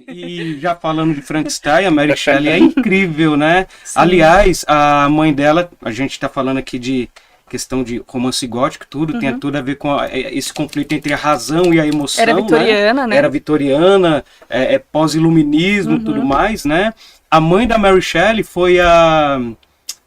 E já falando de Frankenstein, a Mary Shelley é incrível, né? Sim. Aliás, a mãe dela, a gente está falando aqui de questão de romance gótico, tudo, tem tudo a ver com esse conflito entre a razão e a emoção. Era vitoriana, né? Era vitoriana, pós-iluminismo, tudo mais, né? A mãe da Mary Shelley foi a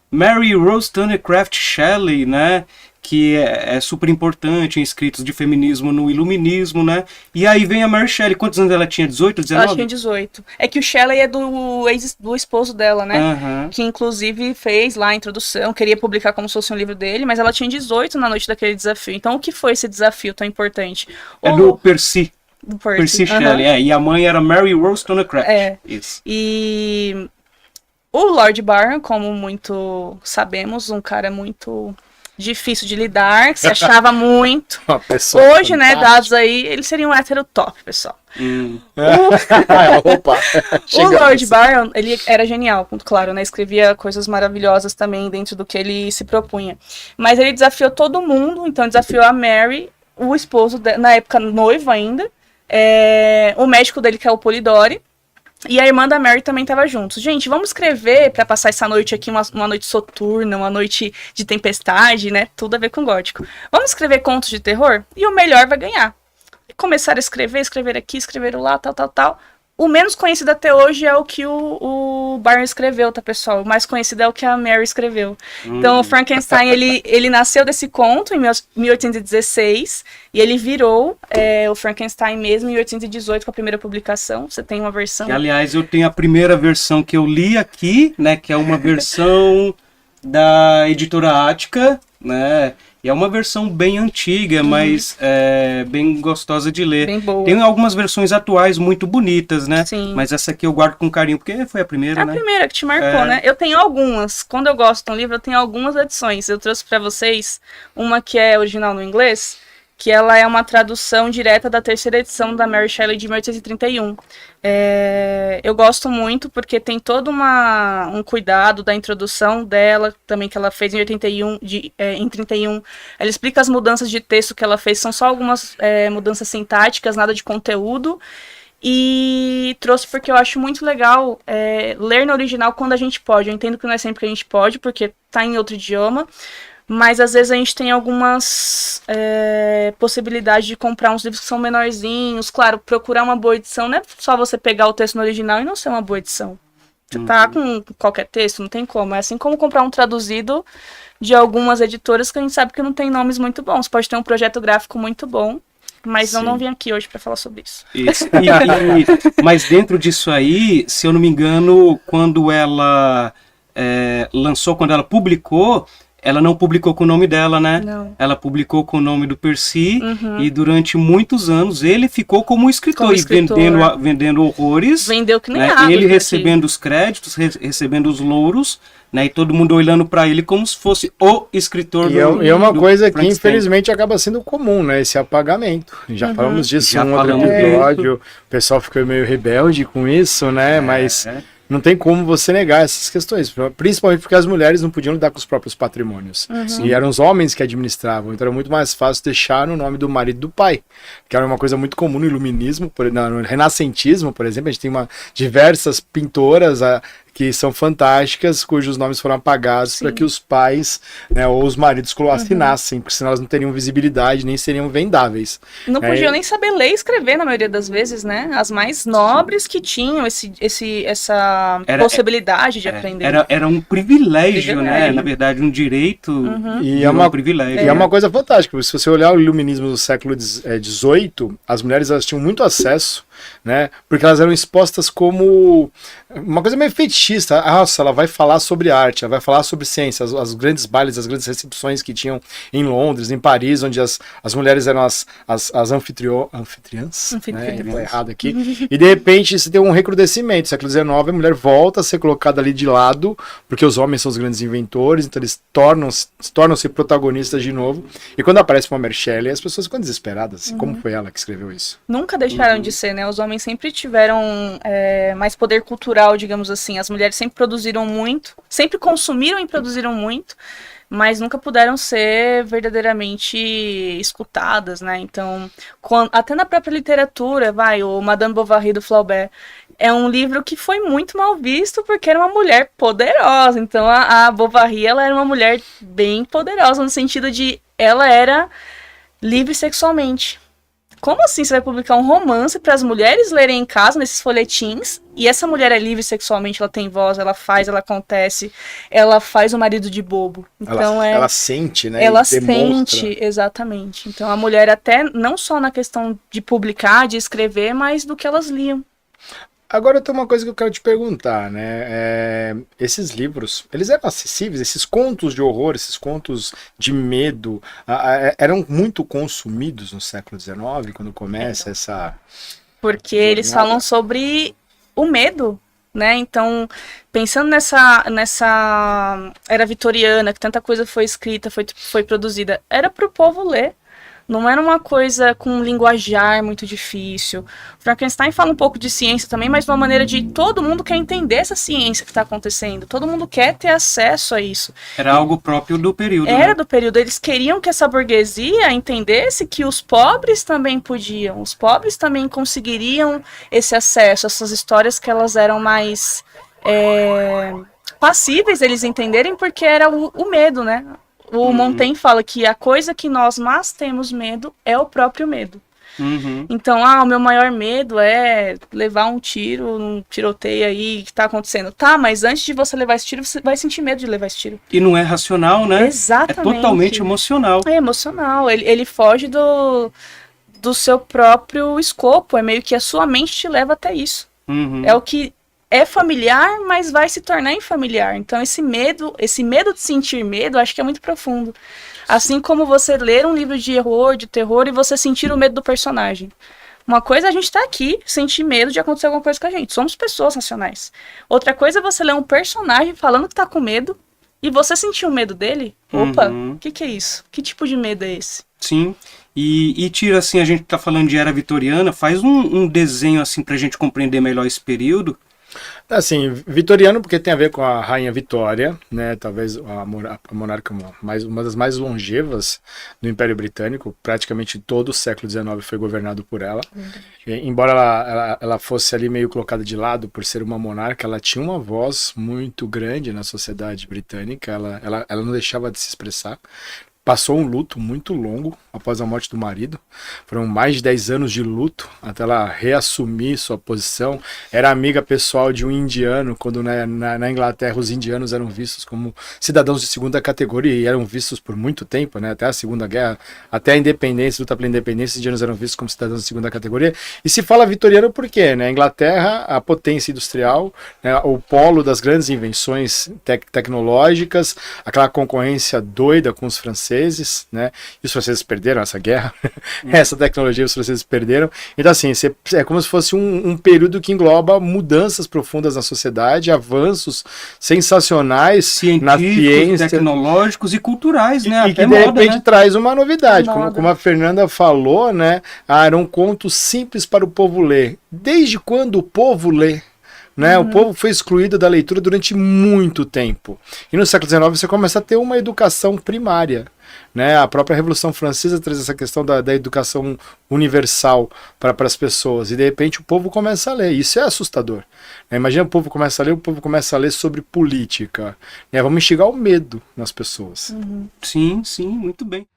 Mary Wollstonecraft Shelley, né? Que é super importante em escritos de feminismo no iluminismo, né? E aí vem a Mary Shelley. Quantos anos ela tinha? 18, 19? Ela tinha 18. É que o Shelley é do esposo dela, né? Aham. Que inclusive fez lá a introdução, queria publicar como se fosse um livro dele, mas ela tinha 18 na noite daquele desafio. Então o que foi esse desafio tão importante? É do Percy. Do Percy Aham. Shelley, e a mãe era Mary Wollstonecraft. É. Isso. E o Lord Byron, como muito sabemos, um cara muito difícil de lidar, que se achava muito. Uma pessoa Hoje, né, fantástica. dados aí, ele seria um hétero top, pessoal. Opa. O Lord Byron, ele era genial, claro, né? Escrevia coisas maravilhosas também dentro do que ele se propunha. Mas ele desafiou todo mundo, então desafiou a Mary, o esposo, na época noivo ainda, o médico dele, que é o Polidori, e a irmã da Mary também estava juntos. Gente, vamos escrever para passar essa noite aqui, uma noite soturna, uma noite de tempestade, né? Tudo a ver com gótico. Vamos escrever contos de terror? E o melhor vai ganhar. Começaram a escrever aqui, escreveram lá, tal. O menos conhecido até hoje é o que o Byron escreveu, tá, pessoal? O mais conhecido é o que a Mary escreveu. Então, o Frankenstein, ele nasceu desse conto em 1816 e ele virou o Frankenstein mesmo em 1818 com a primeira publicação. Você tem uma versão... Que, aliás, eu tenho a primeira versão que eu li aqui, né? Que é uma versão da editora Ática, né? E é uma versão bem antiga, mas bem gostosa de ler. Bem boa. Tem algumas versões atuais muito bonitas, né? Sim. Mas essa aqui eu guardo com carinho, porque foi a primeira, né? A primeira que te marcou, né? Eu tenho algumas. Quando eu gosto de um livro, eu tenho algumas edições. Eu trouxe pra vocês uma que é original no inglês, que ela é uma tradução direta da terceira edição da Mary Shelley de 1831. Eu gosto muito porque tem todo um cuidado da introdução dela, também que ela fez em 81, em 31. Ela explica as mudanças de texto que ela fez, são só algumas mudanças sintáticas, nada de conteúdo. E trouxe porque eu acho muito legal ler no original quando a gente pode. Eu entendo que não é sempre que a gente pode, porque tá em outro idioma. Mas às vezes a gente tem algumas possibilidades de comprar uns livros que são menorzinhos. Claro, procurar uma boa edição não é só você pegar o texto no original e não ser uma boa edição. Você tá com qualquer texto, não tem como. É assim como comprar um traduzido de algumas editoras que a gente sabe que não tem nomes muito bons. Pode ter um projeto gráfico muito bom, mas eu não vim aqui hoje para falar sobre isso. Mas dentro disso aí, se eu não me engano, quando ela lançou, quando ela publicou, ela não publicou com o nome dela, né? Não. Ela publicou com o nome do Percy e durante muitos anos ele ficou como escritor, e vendendo horrores. Vendeu que nem né? água. Ele recebendo os créditos, recebendo os louros, né? E todo mundo olhando para ele como se fosse o escritor E é uma coisa que Frankenstein. infelizmente acaba sendo comum, né? Esse apagamento. Já falamos disso Já em um outro falamos episódio. O pessoal ficou meio rebelde com isso, né? Mas não tem como você negar essas questões, principalmente porque as mulheres não podiam lidar com os próprios patrimônios. E eram os homens que administravam, então era muito mais fácil deixar no nome do marido e do pai, que era uma coisa muito comum no iluminismo, no renascentismo, por exemplo, a gente tem diversas pintoras que são fantásticas, cujos nomes foram apagados para que os pais, né, ou os maridos assinassem, porque senão elas não teriam visibilidade, nem seriam vendáveis. Não podiam nem saber ler e escrever, na maioria das vezes, né? As mais nobres que tinham essa possibilidade de aprender. Era um privilégio, né? Na verdade, um direito E um privilégio. E é uma coisa fantástica, se você olhar o iluminismo do século XVIII, as mulheres elas tinham muito acesso, né? Porque elas eram expostas como uma coisa meio fetichista. Nossa, ela vai falar sobre arte, ela vai falar sobre ciência, os grandes bailes, as grandes recepções que tinham em Londres, em Paris, onde as mulheres eram as anfitriãs, né? Tô errado aqui. E de repente você tem um recrudescimento. Século XIX, a mulher volta a ser colocada ali de lado, porque os homens são os grandes inventores, então eles tornam-se protagonistas de novo. E quando aparece uma Mary Shelley, as pessoas ficam desesperadas. Como foi ela que escreveu isso? Nunca deixaram de ser, né? Os homens sempre tiveram mais poder cultural, digamos assim. As mulheres sempre produziram muito, sempre consumiram e produziram muito, mas nunca puderam ser verdadeiramente escutadas, né? Então, até na própria literatura, o Madame Bovary do Flaubert, é um livro que foi muito mal visto porque era uma mulher poderosa. Então, a Bovary, ela era uma mulher bem poderosa, no sentido de ela era livre sexualmente. Como assim você vai publicar um romance para as mulheres lerem em casa, nesses folhetins, e essa mulher é livre sexualmente, ela tem voz, ela faz, ela acontece, ela faz o marido de bobo. Então ela sente, né? Ela sente, exatamente. Então a mulher até, não só na questão de publicar, de escrever, mas do que elas liam. Agora tem uma coisa que eu quero te perguntar, né? Esses livros, eles eram acessíveis? Esses contos de horror, esses contos de medo, eram muito consumidos no século XIX, quando começa essa... Porque eles falam sobre o medo, né? Então, pensando nessa era vitoriana, que tanta coisa foi escrita, foi produzida, era para o povo ler. Não era uma coisa com um linguajar muito difícil. Frankenstein fala um pouco de ciência também, mas de uma maneira de todo mundo quer entender essa ciência que está acontecendo. Todo mundo quer ter acesso a isso. Era algo próprio do período. Era do período. Eles queriam que essa burguesia entendesse que os pobres também podiam. Os pobres também conseguiriam esse acesso, essas histórias que elas eram mais passíveis eles entenderem, porque era o medo, né? O Montaigne fala que a coisa que nós mais temos medo é o próprio medo. Então, o meu maior medo é levar um tiro, um tiroteio aí que tá acontecendo. Tá, mas antes de você levar esse tiro, você vai sentir medo de levar esse tiro. E não é racional, né? Exatamente. É totalmente emocional. É emocional. Ele foge do seu próprio escopo. É meio que a sua mente te leva até isso. É o que é familiar, mas vai se tornar infamiliar. Então esse medo de sentir medo, acho que é muito profundo. Assim como você ler um livro de terror, e você sentir o medo do personagem. Uma coisa é a gente estar aqui, sentir medo de acontecer alguma coisa com a gente. Somos pessoas racionais. Outra coisa é você ler um personagem falando que tá com medo, e você sentir o medo dele. Opa, o que é isso? Que tipo de medo é esse? Sim. E tira, assim, a gente tá falando de era vitoriana, faz um desenho, assim, pra gente compreender melhor esse período. Assim, vitoriano porque tem a ver com a Rainha Vitória, né? Talvez a monarca uma das mais longevas do Império Britânico. Praticamente todo o século XIX foi governado por ela. Embora ela fosse ali meio colocada de lado por ser uma monarca, ela tinha uma voz muito grande na sociedade britânica. Ela não deixava de se expressar. Passou um luto muito longo após a morte do marido. Foram mais de 10 anos de luto até ela reassumir sua posição. Era amiga pessoal de um indiano, quando na Inglaterra os indianos eram vistos como cidadãos de segunda categoria e eram vistos por muito tempo, né? Até a Segunda Guerra, até a independência, luta pela independência, os indianos eram vistos como cidadãos de segunda categoria. E se fala vitoriano por quê? Né? A Inglaterra, a potência industrial, né? O polo das grandes invenções tecnológicas, aquela concorrência doida com os franceses, né? E os franceses perderam essa guerra, essa tecnologia os franceses perderam. Então assim, é como se fosse um período que engloba mudanças profundas na sociedade, avanços sensacionais na ciência, tecnológicos e culturais, né? E que de repente traz uma novidade, como a Fernanda falou, né? Era um conto simples para o povo ler. Desde quando o povo lê? Né? O povo foi excluído da leitura durante muito tempo. E no século XIX você começa a ter uma educação primária. Né? A própria Revolução Francesa traz essa questão da educação universal para as pessoas. E de repente o povo começa a ler. Isso é assustador. Né? Imagina o povo começa a ler sobre política. Né? Vamos instigar o medo nas pessoas. Sim, muito bem.